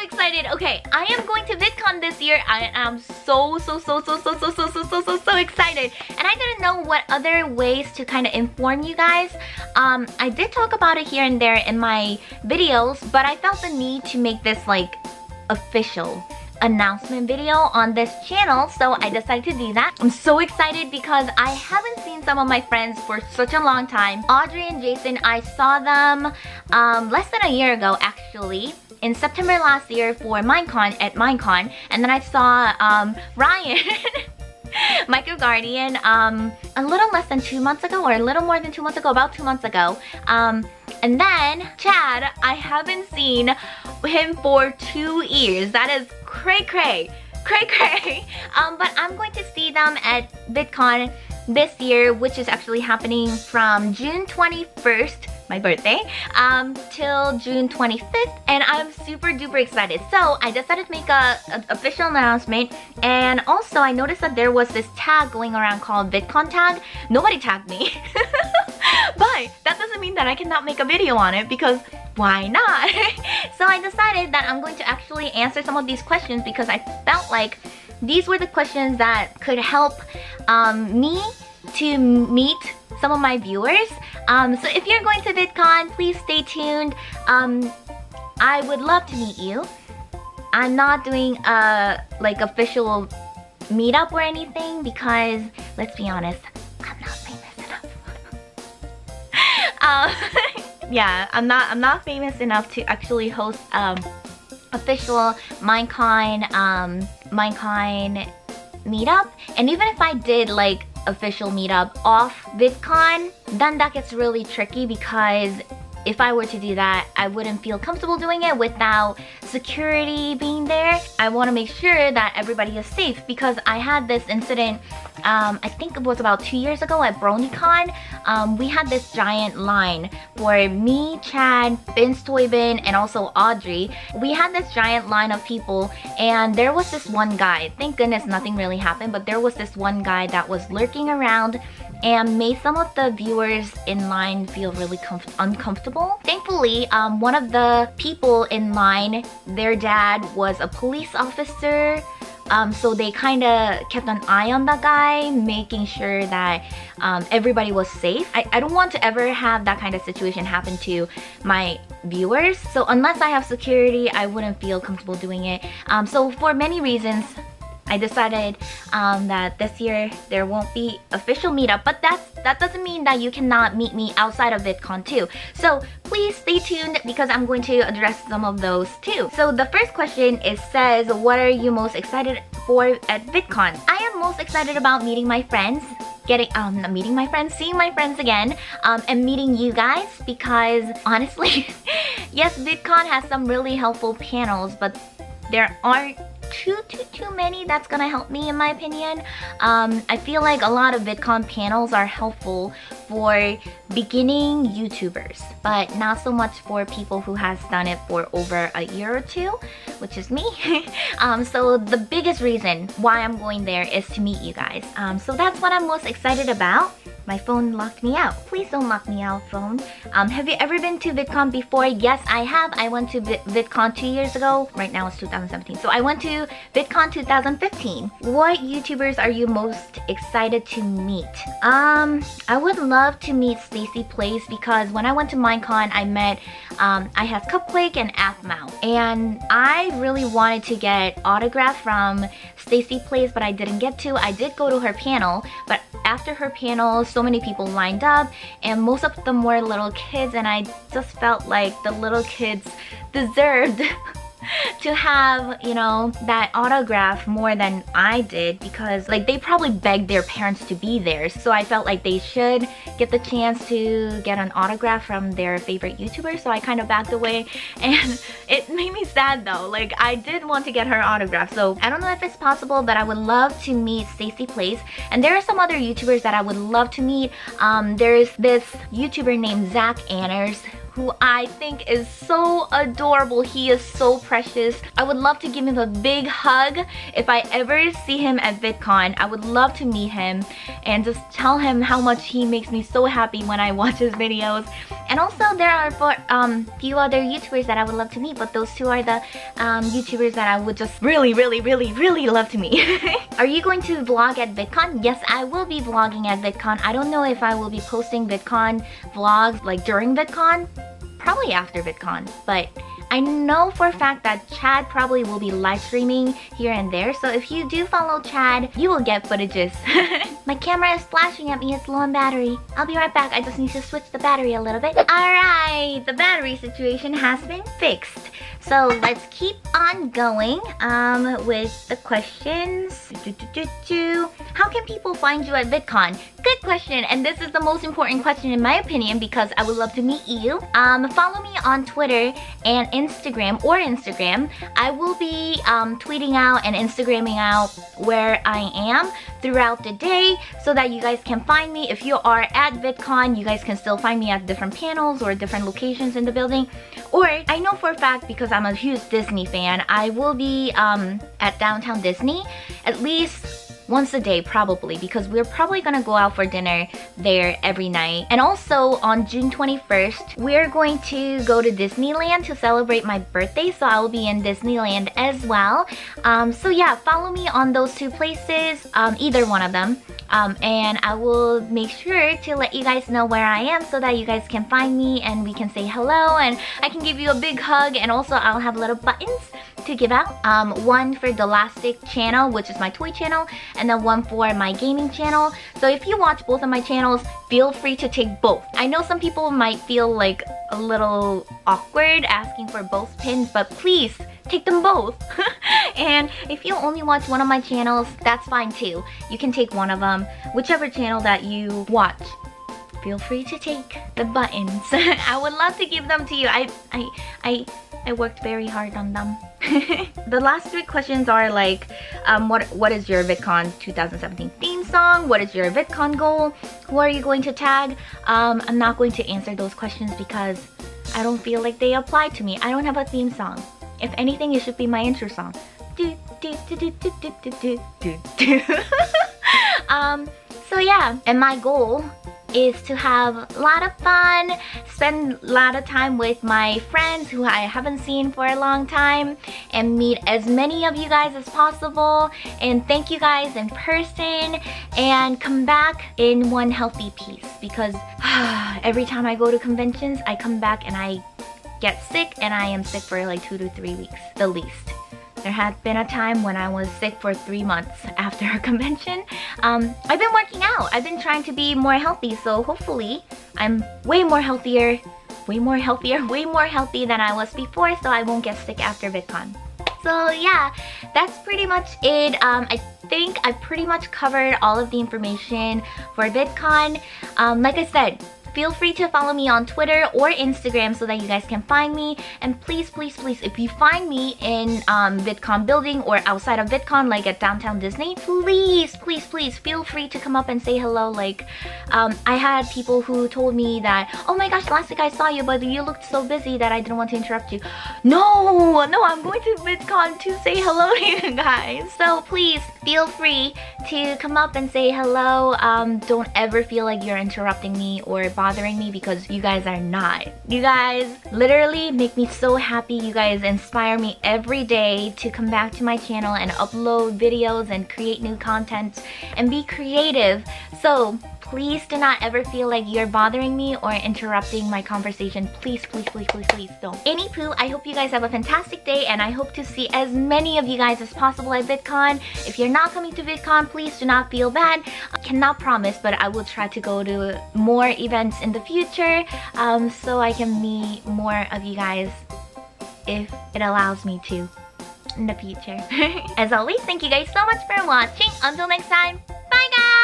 excited. Okay, I am going to VidCon this year. I am so excited. And I didn't know what other ways to kind of inform you guys. I did talk about it here and there in my videos, but I felt the need to make this like official announcement video on this channel, so I decided to do that. I'm so excited because I haven't seen some of my friends for such a long time. Audrey and Jason, I saw them less than a year ago actually, in September last year for Minecon, at Minecon, and then I saw Ryan Micro Guardian a little less than 2 months ago, or a little more than 2 months ago, about 2 months ago. And then Chad, I haven't seen him for 2 years. That is cray. But I'm going to see them at VidCon this year, which is actually happening from June 21st, my birthday, till June 25th, and I'm super duper excited. So I decided to make an official announcement, and also I noticed that there was this tag going around called VidCon tag. Nobody tagged me. But that doesn't mean that I cannot make a video on it, because why not? So I decided that I'm going to actually answer some of these questions because I felt like these were the questions that could help me to meet some of my viewers. So if you're going to VidCon, please stay tuned. I would love to meet you. I'm not doing a like official meetup or anything because, let's be honest, I'm not famous enough. Yeah, I'm not famous enough to actually host official Minecon meetup. And even if I did like official meetup off VidCon, then that gets really tricky because if I were to do that, I wouldn't feel comfortable doing it without security being there. I want to make sure that everybody is safe because I had this incident, I think it was about 2 years ago at BronyCon. We had this giant line for me, Chad, Vince Toybin, and also Audrey. We had this giant line of people, and there was this one guy. Thank goodness nothing really happened, but there was this one guy that was lurking around and made some of the viewers in line feel really uncomfortable. Thankfully, one of the people in line, their dad was a police officer, so they kind of kept an eye on that guy, making sure that everybody was safe. I don't want to ever have that kind of situation happen to my viewers, so unless I have security, I wouldn't feel comfortable doing it. So for many reasons, I decided that this year there won't be official meetup, but that doesn't mean that you cannot meet me outside of VidCon too. So please stay tuned because I'm going to address some of those too. So the first question says, what are you most excited for at VidCon? I am most excited about meeting my friends, seeing my friends again, and meeting you guys because honestly, yes, VidCon has some really helpful panels, but there aren't too many that's gonna help me in my opinion. I feel like a lot of VidCon panels are helpful for beginning YouTubers, but not so much for people who has done it for over a year or two, which is me. So the biggest reason why I'm going there is to meet you guys. So that's what I'm most excited about. My phone locked me out. Please don't lock me out, phone. Have you ever been to VidCon before? Yes, I have. I went to VidCon 2 years ago. Right now it's 2017. So I went to VidCon 2015. What YouTubers are you most excited to meet? I would love to meet Stacy Plays because when I went to Minecon, I met I have Cupquake and Athmau. And I really wanted to get autograph from Stacy Plays, but I didn't get to. I did go to her panel, but after her panel, so many people lined up and most of them were little kids, and I just felt like the little kids deserved to have, you know, that autograph more than I did because like they probably begged their parents to be there. So I felt like they should get the chance to get an autograph from their favorite YouTuber, so I kind of backed away, and it made me sad though. Like I did want to get her autograph, so I don't know if it's possible, but I would love to meet Stacy Plays. And there are some other YouTubers that I would love to meet. There's this YouTuber named Zach Anners who I think is so adorable. He is so precious. I would love to give him a big hug. If I ever see him at VidCon, I would love to meet him and just tell him how much he makes me so happy when I watch his videos. And also there are few other YouTubers that I would love to meet, but those two are the YouTubers that I would just really love to meet. Are you going to vlog at VidCon? Yes, I will be vlogging at VidCon. I don't know if I will be posting VidCon vlogs like during VidCon. Probably after VidCon, but I know for a fact that Chad probably will be live streaming here and there, so if you do follow Chad, you will get footages. My camera is flashing at me, it's low on battery. I'll be right back, I just need to switch the battery a little bit. Alright, the battery situation has been fixed. So let's keep on going with the questions. How can people find you at VidCon? Good question, and this is the most important question in my opinion because I would love to meet you. Follow me on Twitter and Instagram. I will be tweeting out and Instagramming out where I am throughout the day so that you guys can find me. If you are at VidCon, you guys can still find me at different panels or different locations in the building. Or I know for a fact, because I'm a huge Disney fan, I will be at Downtown Disney at least once a day probably, because we're probably gonna go out for dinner there every night. And also on June 21st, we're going to go to Disneyland to celebrate my birthday, so I will be in Disneyland as well. So yeah, follow me on those two places, either one of them. And I will make sure to let you guys know where I am so that you guys can find me and we can say hello and I can give you a big hug, and also I'll have little buttons to give out. One for Dollastic channel, which is my toy channel, and then one for my gaming channel. So if you watch both of my channels, feel free to take both. I know some people might feel like a little awkward asking for both pins, but please take them both. And if you only watch one of my channels, that's fine too. You can take one of them, whichever channel that you watch. Feel free to take the buttons. I would love to give them to you. I worked very hard on them. The last three questions are like, what is your VidCon 2017 theme song? What is your VidCon goal? Who are you going to tag? I'm not going to answer those questions because I don't feel like they apply to me. I don't have a theme song. If anything, it should be my intro song. So yeah, and my goal is to have a lot of fun, spend a lot of time with my friends who I haven't seen for a long time, and meet as many of you guys as possible, and thank you guys in person, and come back in one healthy piece, because every time I go to conventions, I come back and I get sick, and I am sick for like 2 to 3 weeks, the least. There had been a time when I was sick for 3 months after a convention. I've been working out. I've been trying to be more healthy, so hopefully I'm way more healthy than I was before, so I won't get sick after VidCon. So yeah, that's pretty much it. I think I pretty much covered all of the information for VidCon. Like I said, feel free to follow me on Twitter or Instagram so that you guys can find me. And please, if you find me in VidCon building or outside of VidCon, like at Downtown Disney, please feel free to come up and say hello. Like, I had people who told me that, oh my gosh, Dollastic, I saw you, but you looked so busy that I didn't want to interrupt you. No, I'm going to VidCon to say hello to you guys. So please, feel free to come up and say hello. Don't ever feel like you're interrupting me or bothering me, because you guys are not. You guys literally make me so happy. You guys inspire me every day to come back to my channel and upload videos and create new content and be creative. So please do not ever feel like you're bothering me or interrupting my conversation. Please don't. Anywho, I hope you guys have a fantastic day, and I hope to see as many of you guys as possible at VidCon. If you're not coming to VidCon, please do not feel bad. I cannot promise, but I will try to go to more events in the future, so I can meet more of you guys if it allows me to in the future. As always, thank you guys so much for watching. Until next time, bye guys!